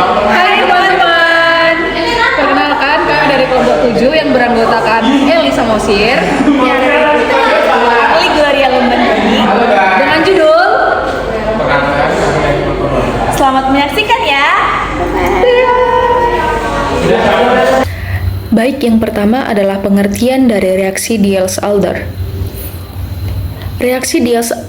Hai teman-teman, perkenalkan kami dari kelompok 7 yang beranggotakan Elisa Mosir, Ali Gloria Lumbendani. dengan judul Selamat menyaksikan ya. Baik, yang pertama adalah pengertian dari reaksi Diels-Alder. Reaksi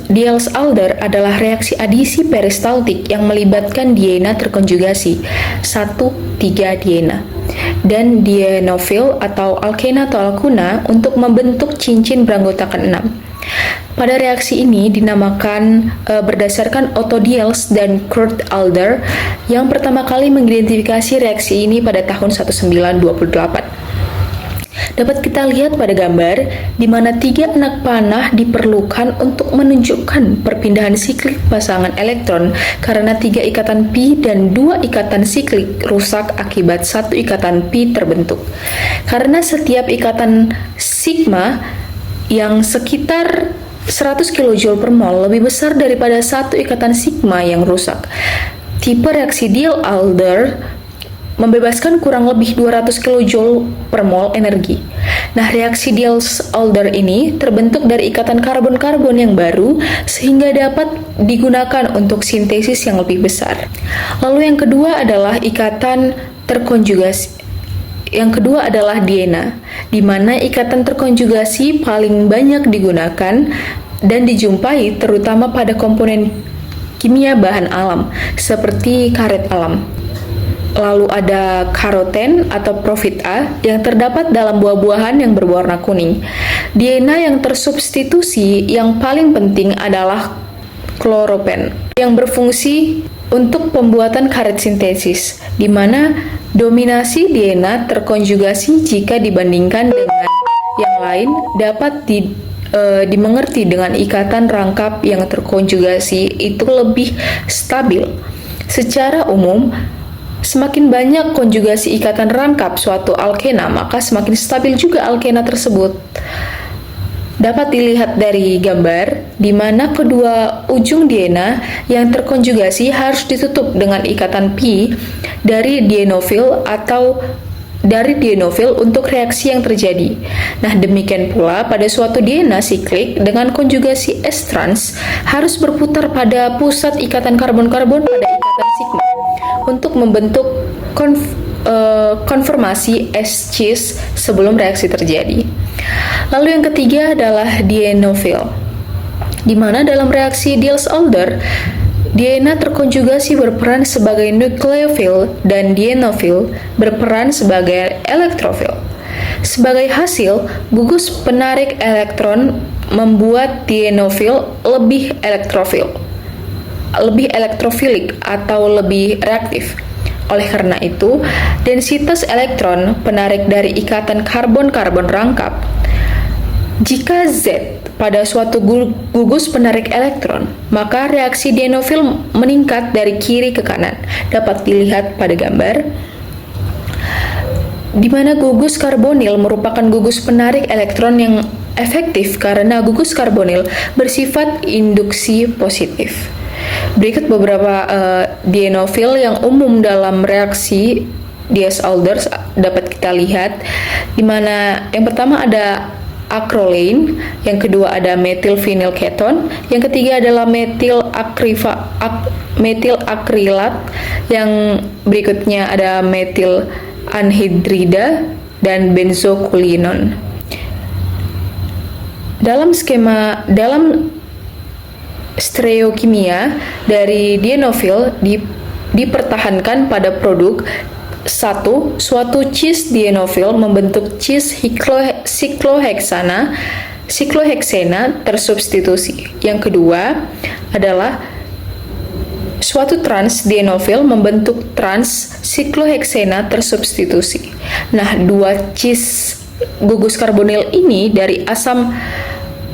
Diels-Alder adalah reaksi adisi peristaltik yang melibatkan diena terkonjugasi 1,3-diena dan dienofil atau alkena atau alkuna untuk membentuk cincin beranggotakan 6. Pada reaksi ini dinamakan berdasarkan Otto Diels dan Kurt Alder yang pertama kali mengidentifikasi reaksi ini pada tahun 1928. Dapat kita lihat pada gambar di mana 3 anak panah diperlukan untuk menunjukkan perpindahan siklik pasangan elektron karena 3 ikatan pi dan 2 ikatan siklik rusak akibat 1 ikatan pi terbentuk. Karena setiap ikatan sigma yang sekitar 100 kJ per mol lebih besar daripada 1 ikatan sigma yang rusak. Tipe reaksi Diels-Alder membebaskan kurang lebih 200 kJ per mol energi. Nah, reaksi Diels-Alder ini terbentuk dari ikatan karbon-karbon yang baru sehingga dapat digunakan untuk sintesis yang lebih besar. Lalu yang kedua adalah ikatan terkonjugasi. Yang kedua adalah diena, di mana ikatan terkonjugasi paling banyak digunakan dan dijumpai terutama pada komponen kimia bahan alam seperti karet alam. Lalu ada karoten atau profit A yang terdapat dalam buah-buahan yang berwarna kuning. Diena yang tersubstitusi yang paling penting adalah kloropen yang berfungsi untuk pembuatan karet sintesis, di mana dominasi diena terkonjugasi jika dibandingkan dengan yang lain dapat dimengerti dengan ikatan rangkap yang terkonjugasi itu lebih stabil. Secara umum, semakin banyak konjugasi ikatan rangkap suatu alkena, maka semakin stabil juga alkena tersebut. Dapat dilihat dari gambar, di mana kedua ujung diena yang terkonjugasi harus ditutup dengan ikatan pi dari dienofil atau dari dienofil untuk reaksi yang terjadi. Nah, demikian pula pada suatu diena siklik dengan konjugasi S-trans harus berputar pada pusat ikatan karbon-karbon pada ikatan sigma untuk membentuk konformasi S-cis sebelum reaksi terjadi. Lalu yang ketiga adalah dienofil, di mana dalam reaksi Diels-Alder diena terkonjugasi berperan sebagai nukleofil dan dienofil berperan sebagai elektrofil. Sebagai hasil, gugus penarik elektron membuat dienofil lebih elektrofilik atau lebih reaktif. Oleh karena itu, densitas elektron penarik dari ikatan karbon-karbon rangkap jika Z pada suatu gugus penarik elektron, maka reaksi dienofil meningkat dari kiri ke kanan. Dapat dilihat pada gambar, di mana gugus karbonil merupakan gugus penarik elektron yang efektif karena gugus karbonil bersifat induksi positif. Berikut beberapa dienofil yang umum dalam reaksi Diels-Alder dapat kita lihat, di mana yang pertama ada acrolane, yang kedua ada metil vinyl keton, yang ketiga adalah metil akrilat, yang berikutnya ada metil anhidrida dan benzokulinon. Dalam stereokimia dari dienofil dipertahankan pada produk. 1. Suatu cis dienofil membentuk cis sikloheksana tersubstitusi. Yang kedua adalah suatu trans dienofil membentuk trans sikloheksana tersubstitusi. Nah, 2 cis gugus karbonil ini dari asam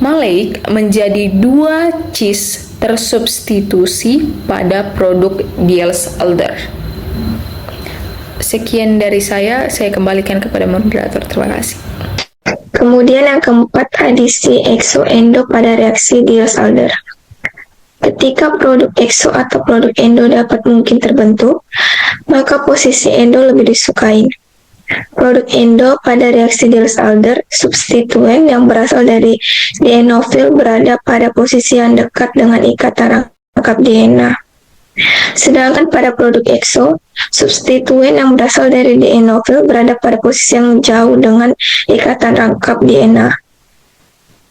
maleik menjadi 2 cis tersubstitusi pada produk Diels-Alder. Sekian dari saya kembalikan kepada moderator. Terima kasih. Kemudian yang keempat, adisi exoendo pada reaksi Diels-Alder. Ketika produk ekso atau produk endo dapat mungkin terbentuk, maka posisi endo lebih disukai. Produk endo pada reaksi Diels-Alder, substituen yang berasal dari dienofil berada pada posisi yang dekat dengan ikatan rangkap DNA. Sedangkan pada produk ekso, substituen yang berasal dari dienofil berada pada posisi yang jauh dengan ikatan rangkap DNA.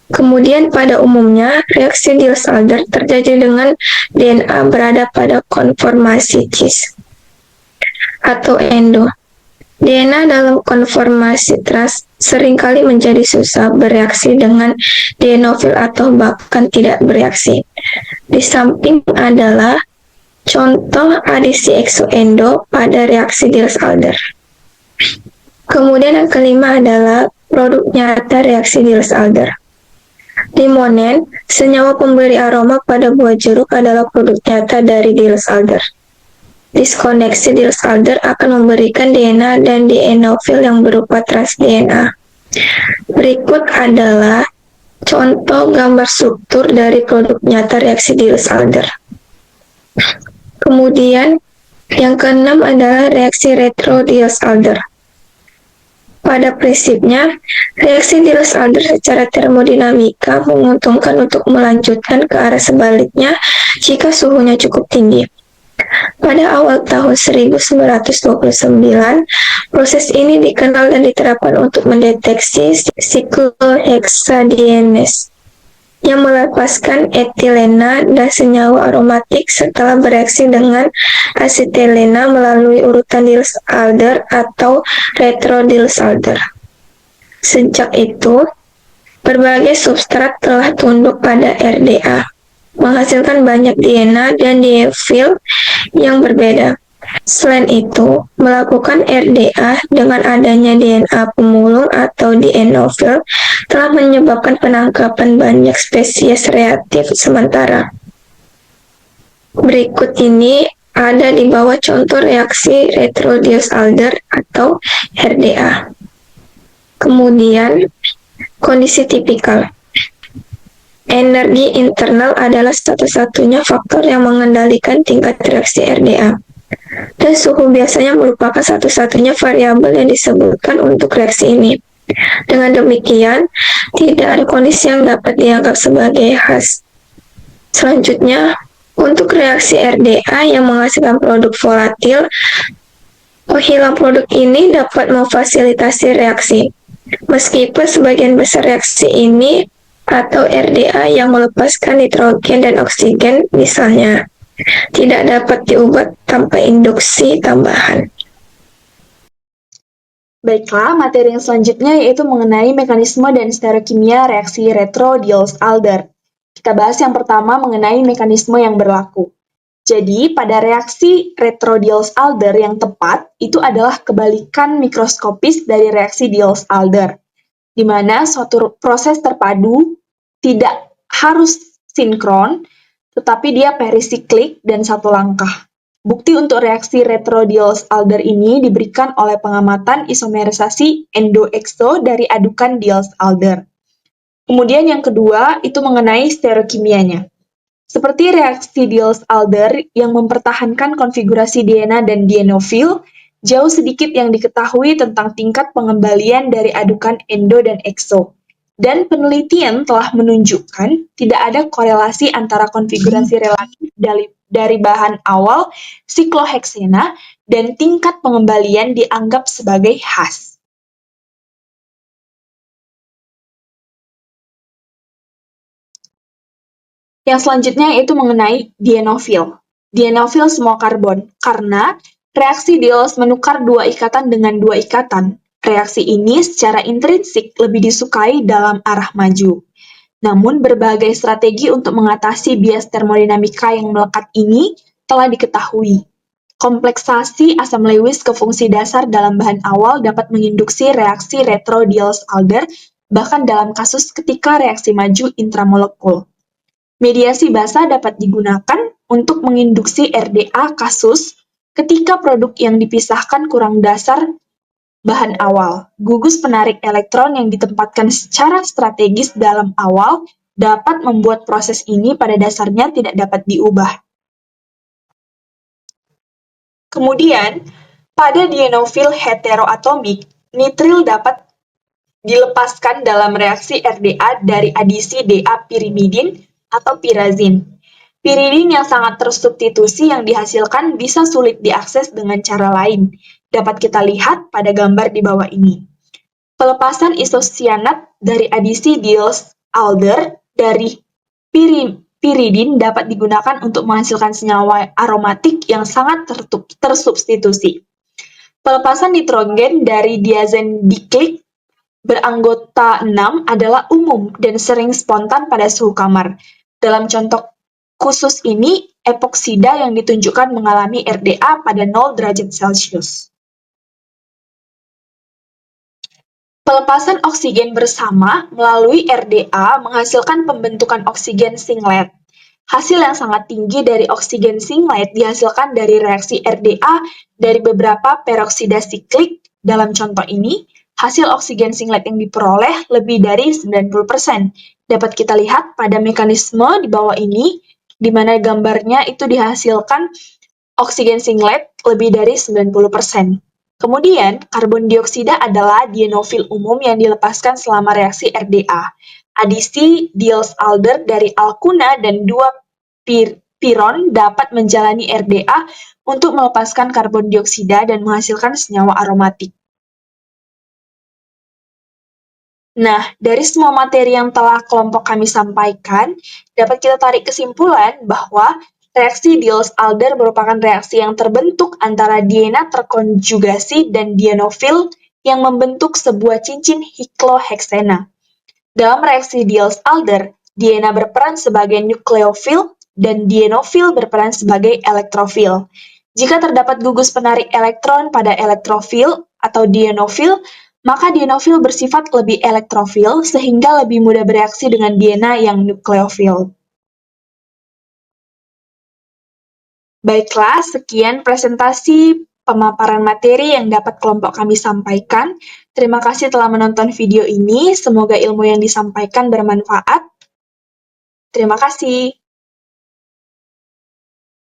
Kemudian pada umumnya, reaksi Diels-Alder terjadi dengan DNA berada pada konformasi cis atau endo. DNA dalam konformasi trans seringkali menjadi susah bereaksi dengan dienofil atau bahkan tidak bereaksi. Di samping adalah contoh adisi eksoendo pada reaksi Diels-Alder. Kemudian yang kelima adalah produk nyata reaksi Diels-Alder. Limonen, senyawa pemberi aroma pada buah jeruk adalah produk nyata dari Diels-Alder. Diskoneksi Diels-Alder akan memberikan DNA dan dienofil yang berupa trans DNA. Berikut adalah contoh gambar struktur dari produk nyata reaksi Diels-Alder. Kemudian, yang keenam adalah reaksi retro Diels-Alder. Pada prinsipnya, reaksi Diels-Alder secara termodinamika menguntungkan untuk melanjutkan ke arah sebaliknya jika suhunya cukup tinggi. Pada awal tahun 1929, proses ini dikenal dan diterapkan untuk mendeteksi siklohexadienes yang melepaskan etilena dan senyawa aromatik setelah bereaksi dengan asetilena melalui urutan Diels-Alder atau retro Diels-Alder. Sejak itu, berbagai substrat telah tunduk pada RDA, menghasilkan banyak DNA dan diefil yang berbeda. Selain itu, melakukan RDA dengan adanya DNA pemulung atau dienofil telah menyebabkan penangkapan banyak spesies reaktif sementara. Berikut ini ada di bawah contoh reaksi retro Diels-Alder atau RDA. Kemudian, kondisi tipikal. Energi internal adalah satu-satunya faktor yang mengendalikan tingkat reaksi RDA. Dan suhu biasanya merupakan satu-satunya variabel yang disebutkan untuk reaksi ini. Dengan demikian, tidak ada kondisi yang dapat dianggap sebagai khas. Selanjutnya, untuk reaksi RDA yang menghasilkan produk volatil, penghilang produk ini dapat memfasilitasi reaksi. Meskipun sebagian besar reaksi ini atau RDA yang melepaskan nitrogen dan oksigen misalnya tidak dapat diubah tanpa induksi tambahan. Baiklah, materi yang selanjutnya yaitu mengenai mekanisme dan stereokimia reaksi retro Diels-Alder. Kita bahas yang pertama mengenai mekanisme yang berlaku. Jadi, pada reaksi retro Diels-Alder yang tepat, itu adalah kebalikan mikroskopis dari reaksi Diels-Alder, di mana suatu proses terpadu tidak harus sinkron, tetapi dia perisiklik dan satu langkah. Bukti untuk reaksi retro Diels-Alder ini diberikan oleh pengamatan isomerisasi endo-ekso dari adukan Diels-Alder. Kemudian yang kedua, itu mengenai stereokimianya. Seperti reaksi Diels-Alder yang mempertahankan konfigurasi DNA dan dienofil, jauh sedikit yang diketahui tentang tingkat pengembalian dari adukan endo dan ekso. Dan penelitian telah menunjukkan tidak ada korelasi antara konfigurasi relatif dari bahan awal sikloheksena dan tingkat pengembalian dianggap sebagai khas. Yang selanjutnya yaitu mengenai dienofil. Dienofil semua karbon, karena reaksi Diels menukar dua ikatan dengan dua ikatan. Reaksi ini secara intrinsik lebih disukai dalam arah maju. Namun, berbagai strategi untuk mengatasi bias termodinamika yang melekat ini telah diketahui. Kompleksasi asam Lewis ke fungsi dasar dalam bahan awal dapat menginduksi reaksi retro Diels-Alder, bahkan dalam kasus ketika reaksi maju intramolekul. Mediasi basa dapat digunakan untuk menginduksi RDA kasus ketika produk yang dipisahkan kurang dasar bahan awal. Gugus penarik elektron yang ditempatkan secara strategis dalam awal dapat membuat proses ini pada dasarnya tidak dapat diubah. Kemudian, pada dienofil heteroatomik, nitril dapat dilepaskan dalam reaksi RDA dari adisi Da pirimidin atau pirazin. Piridin yang sangat tersubstitusi yang dihasilkan bisa sulit diakses dengan cara lain. Dapat kita lihat pada gambar di bawah ini. Pelepasan isosianat dari adisi Diels-Alder dari piridin dapat digunakan untuk menghasilkan senyawa aromatik yang sangat tersubstitusi. Pelepasan nitrogen dari diazen diklik beranggota 6 adalah umum dan sering spontan pada suhu kamar. Dalam contoh khusus ini, epoksida yang ditunjukkan mengalami RDA pada 0 derajat Celcius. Pelepasan oksigen bersama melalui RDA menghasilkan pembentukan oksigen singlet. Hasil yang sangat tinggi dari oksigen singlet dihasilkan dari reaksi RDA dari beberapa peroksida siklik. Dalam contoh ini, hasil oksigen singlet yang diperoleh lebih dari 90%. Dapat kita lihat pada mekanisme di bawah ini, di mana gambarnya itu dihasilkan oksigen singlet lebih dari 90%. Kemudian, karbon dioksida adalah dienofil umum yang dilepaskan selama reaksi RDA. Adisi Diels-Alder dari alkuna dan 2 piron dapat menjalani RDA untuk melepaskan karbon dioksida dan menghasilkan senyawa aromatik. Nah, dari semua materi yang telah kelompok kami sampaikan, dapat kita tarik kesimpulan bahwa reaksi Diels-Alder merupakan reaksi yang terbentuk antara DNA terkonjugasi dan dienofil yang membentuk sebuah cincin hikloheksena. Dalam reaksi Diels-Alder, DNA berperan sebagai nukleofil dan dienofil berperan sebagai elektrofil. Jika terdapat gugus penarik elektron pada elektrofil atau dienofil, maka dienofil bersifat lebih elektrofil sehingga lebih mudah bereaksi dengan DNA yang nukleofil. Baiklah, sekian presentasi pemaparan materi yang dapat kelompok kami sampaikan. Terima kasih telah menonton video ini. Semoga ilmu yang disampaikan bermanfaat. Terima kasih.